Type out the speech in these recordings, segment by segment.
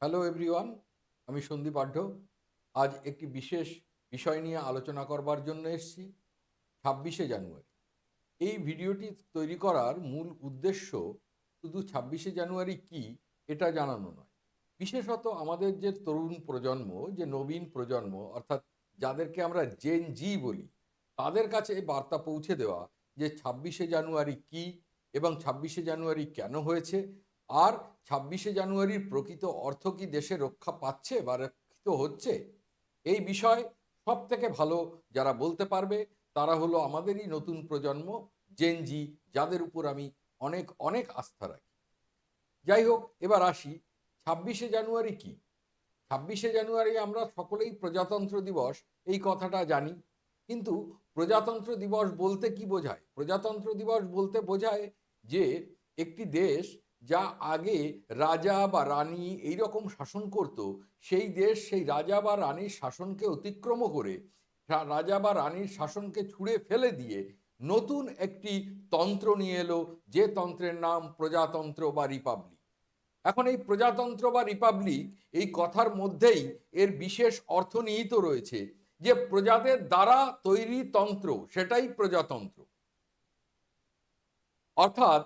Hello everyone, আমি সন্দীপ আঢ্য। আজ একটি বিশেষ বিষয় নিয়ে আলোচনা করবার জন্য এসেছি। 26শে জানুয়ারি। এই ভিডিওটি তৈরি করার মূল উদ্দেশ্য শুধু 26শে জানুয়ারি কি এটা জানানো নয়। বিশেষত আমাদের যে তরুণ প্রজন্ম, যে নবীন প্রজন্ম, অর্থাৎ যাদেরকে আমরা জেন জি বলি, তাদের কাছে এই বার্তা পৌঁছে দেওয়া যে 26শে জানুয়ারি কি এবং 26শে জানুয়ারি কেন হয়েছে, আর 26শে জানুয়ারির প্রকৃত অর্থ কি দেশে রক্ষা পাচ্ছে বা রক্ষিত হচ্ছে। এই বিষয় সব থেকে ভালো যারা বলতে পারবে তারা হলো আমাদেরই নতুন প্রজন্ম, জেন জি, যাদের উপর আমি অনেক অনেক আস্থা রাখি। যাই হোক, এবার আসি 26শে জানুয়ারি কি। 26শে জানুয়ারি আমরা সকলেই প্রজাতন্ত্র দিবস এই কথাটা জানি, কিন্তু প্রজাতন্ত্র দিবস বলতে কি বোঝায়? প্রজাতন্ত্র দিবস বলতে বোঝায় যে একটি দেশ যা আগে রাজা বা রানী এই রকম শাসন করত, সেই দেশ সেই রাজা বা রানীর শাসনকে অতিক্রম করে, রাজা বা রানীর শাসনকে ছুঁড়ে ফেলে দিয়ে নতুন একটি তন্ত্র নিয়ে এলো, যে তন্ত্রের নাম প্রজাতন্ত্র বা রিপাবলিক। এখন এই প্রজাতন্ত্র বা রিপাবলিক এই কথার মধ্যেই এর বিশেষ অর্থ নিহিত রয়েছে, যে প্রজাদের দ্বারা তৈরি তন্ত্র সেটাই প্রজাতন্ত্র। অর্থাৎ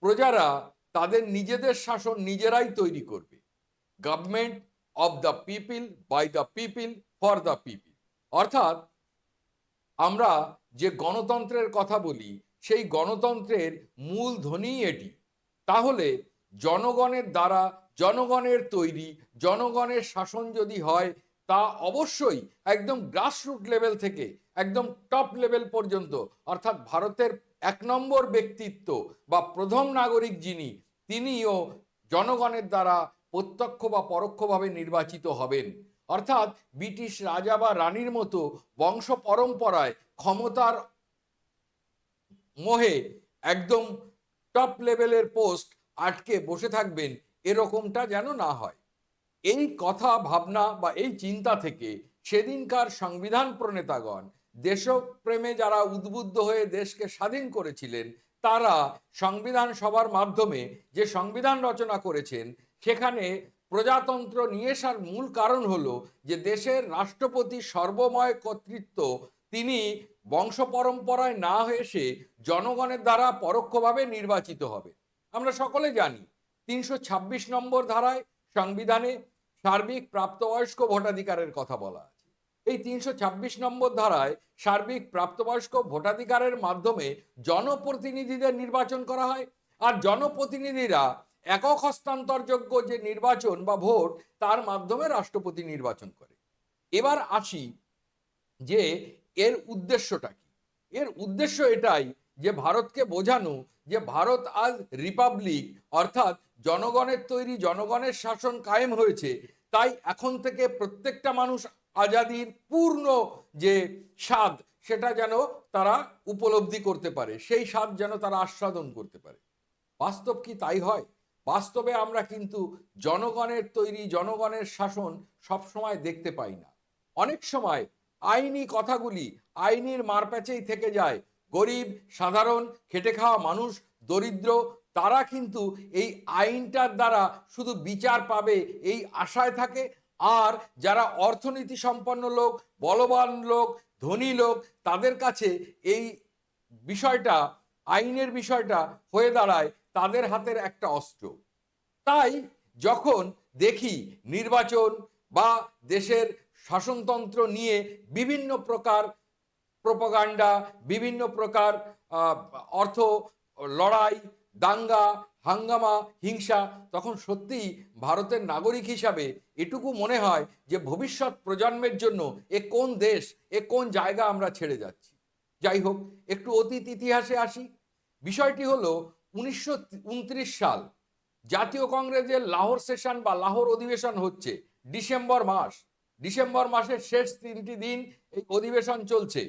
প্রজারা তাদের নিজেদের শাসন নিজেরাই তৈরি করবে। Government of the people, by the people, for the people. অর্থাৎ আমরা যে গণতন্ত্রের কথা বলি, সেই গণতন্ত্রের মূল ধ্বনিই এটি। তাহলে জনগণের দ্বারা, জনগণের তৈরি, জনগণের শাসন যদি হয়, তা অবশ্যই একদম গ্রাসরুট লেভেল থেকে একদম টপ লেভেল পর্যন্ত, অর্থাৎ ভারতের 1 নম্বর ব্যক্তিত্ব বা প্রথম নাগরিক যিনি, তিনিও জনগণের দ্বারা প্রত্যক্ষ বা পরোক্ষভাবে নির্বাচিত হবেন। অর্থাৎ ব্রিটিশ রাজা বা রানীর মতো বংশ পরম্পরায় ক্ষমতার মোহে একদম টপ লেভেলের পোস্ট আটকে বসে থাকবেন, এরকমটা যেন না হয়। এই কথা ভাবনা বা এই চিন্তা থেকে সেদিনকার সংবিধান প্রণেতাগণ, দেশপ্রেমে যারা উদ্বুদ্ধ হয়ে দেশকে স্বাধীন করেছিলেন, তারা সংবিধান সভার মাধ্যমে যে সংবিধান রচনা করেছেন, সেখানে প্রজাতন্ত্র নিয়ে আসার মূল কারণ হলো যে দেশের রাষ্ট্রপতি সর্বময় কর্তৃত্ব তিনি বংশ পরম্পরায় না এসে জনগণের দ্বারা পরোক্ষভাবে নির্বাচিত হবে। আমরা সকলে জানি 326 নম্বর ধারায় সংবিধানে সার্বিক প্রাপ্তবয়স্ক ভোটাধিকারের কথা বলা আছে। এই 326 নম্বর ধারায় সার্বিক প্রাপ্তবয়স্ক ভোটাধিকারের মাধ্যমে জনপ্রতিনিধিদের নির্বাচন করা হয়, আর জনপ্রতিনিধিরা একক হস্তান্তরযোগ্য যে নির্বাচন বা ভোট, তার মাধ্যমে রাষ্ট্রপতি নির্বাচন করে। এবার আসি যে এর উদ্দেশ্যটা কি। এর উদ্দেশ্য এটাই যে ভারতকে বোঝানো যে ভারত আজ রিপাবলিক, অর্থাৎ জনগণের তৈরি, জনগণের শাসন কায়েম হয়েছে। তাই এখন থেকে প্রত্যেকটা মানুষ আজাদির পূর্ণ যে স্বাদ, সেটা যেন তারা উপলব্ধি করতে পারে, সেই স্বাদ যেন তারা আস্বাদন করতে পারে। বাস্তব কি তাই হয়? বাস্তবে আমরা কিন্তু জনগণের তৈরি, জনগণের শাসন সবসময় দেখতে পাই না। অনেক সময় আইনি কথাগুলি আইনের মারপ্যাচেই থেকে যায়। গরিব, সাধারণ, খেটে খাওয়া মানুষ, দরিদ্র, তারা কিন্তু এই আইনটার দ্বারা শুধু বিচার পাবে এই আশায় থাকে। আর যারা অর্থনীতি সম্পন্ন লোক, বলবান লোক, ধনী লোক, তাদের কাছে এই বিষয়টা, আইনের বিষয়টা হয়ে দাঁড়ায় তাদের হাতের একটা অস্ত্র। তাই যখন দেখি নির্বাচন বা দেশের শাসনতন্ত্র নিয়ে বিভিন্ন প্রকার প্রোপাগান্ডা, বিভিন্ন প্রকার অর্থ লড়াই, দাঙ্গা, হাঙ্গামা, হিংসা, তখন সত্যিই ভারতের নাগরিক হিসাবে এটুকু মনে হয় যে ভবিষ্যৎ প্রজন্মের জন্য এ কোন দেশ, এ কোন জায়গা আমরা ছেড়ে যাচ্ছি। যাই হোক, একটু অতীত ইতিহাসে আসি। বিষয়টি হলো 1929 সাল, জাতীয় কংগ্রেসের লাহোর সেশন বা লাহোর অধিবেশন হচ্ছে। ডিসেম্বর মাস, ডিসেম্বর মাসের শেষ 3টি দিন এই অধিবেশন চলছে।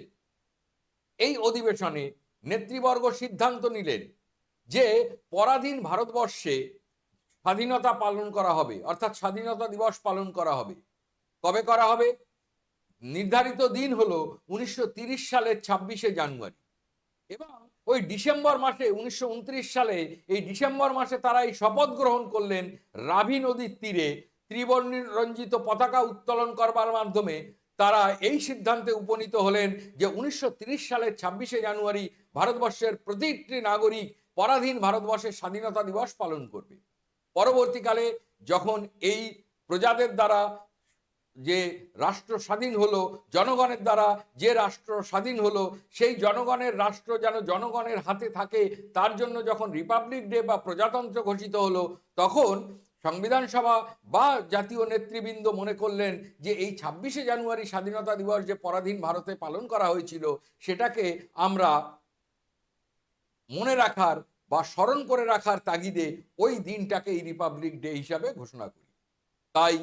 এই অধিবেশনে নেতৃবর্গ সিদ্ধান্ত নিলেন যে পরাধীন ভারতবর্ষে স্বাধীনতা পালন করা হবে, অর্থাৎ স্বাধীনতা দিবস পালন করা হবে। কবে করা হবে? নির্ধারিত দিন হলো 1930 সালের 26শে জানুয়ারি। এবং ওই ডিসেম্বর মাসে 1929 সালে এই ডিসেম্বর মাসে তারা এই শপথ গ্রহণ করলেন রাভি নদীর তীরে ত্রিবর্ণ রঞ্জিত পতাকা উত্তোলন করবার মাধ্যমে। তারা এই সিদ্ধান্তে উপনীত হলেন যে 1930 সালের 26শে জানুয়ারি ভারতবর্ষের প্রতিটি নাগরিক পরাধীন ভারতবর্ষের স্বাধীনতা দিবস পালন করবে। পরবর্তীকালে যখন এই প্রজাদের দ্বারা যে রাষ্ট্র স্বাধীন হলো, জনগণের দ্বারা যে রাষ্ট্র স্বাধীন হলো, সেই জনগণের রাষ্ট্র যেন জনগণের হাতে থাকে, তার জন্য যখন রিপাবলিক ডে বা প্রজাতন্ত্র ঘোষিত হলো, তখন সংবিধান সভা বা জাতীয় নেতৃবৃন্দ মনে করলেন যে এই 26শে জানুয়ারি স্বাধীনতা দিবস যে পরাধীন ভারতে পালন করা হয়েছিল, সেটাকে আমরা মনে রাখার বা স্মরণ করে রাখার তাগিদে ওই দিনটাকে এই রিপাবলিক ডে হিসাবে ঘোষণা করি। তাই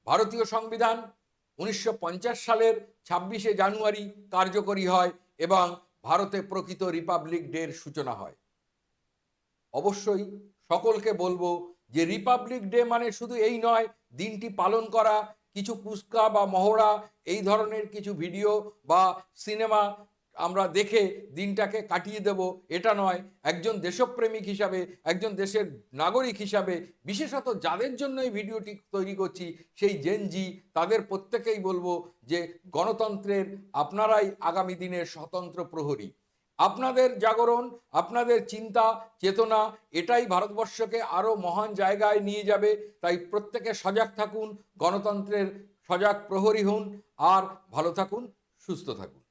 ভারতীয় সংবিধান 1950 সালের 26শে জানুয়ারি কার্যকরী হয় এবং ভারতে প্রকৃত রিপাবলিক ডের সূচনা হয়। অবশ্যই সকলকে বলবো যে রিপাবলিক ডে মানে শুধু এই নয় দিনটি পালন করা, কিছু কুস্কা বা মহড়া এই ধরনের কিছু ভিডিও বা সিনেমা আমরা দেখে দিনটাকে কাটিয়ে দেব, এটা নয়। একজন দেশপ্রেমিক হিসাবে, একজন দেশের নাগরিক হিসাবে, বিশেষত যাদের জন্য এই ভিডিওটি তৈরি করছি সেই জেনজি, তাদের প্রত্যেকেই বলবো যে গণতন্ত্রের আপনারাই আগামী দিনের স্বতন্ত্র প্রহরী। আপনাদের জাগরণ, আপনাদের চিন্তা চেতনা এটাই ভারতবর্ষকে আরো মহান জায়গায় নিয়ে যাবে। তাই প্রত্যেকে সজাগ থাকুন, গণতন্ত্রের সজাগ প্রহরী হন, আর ভালো থাকুন, সুস্থ থাকুন।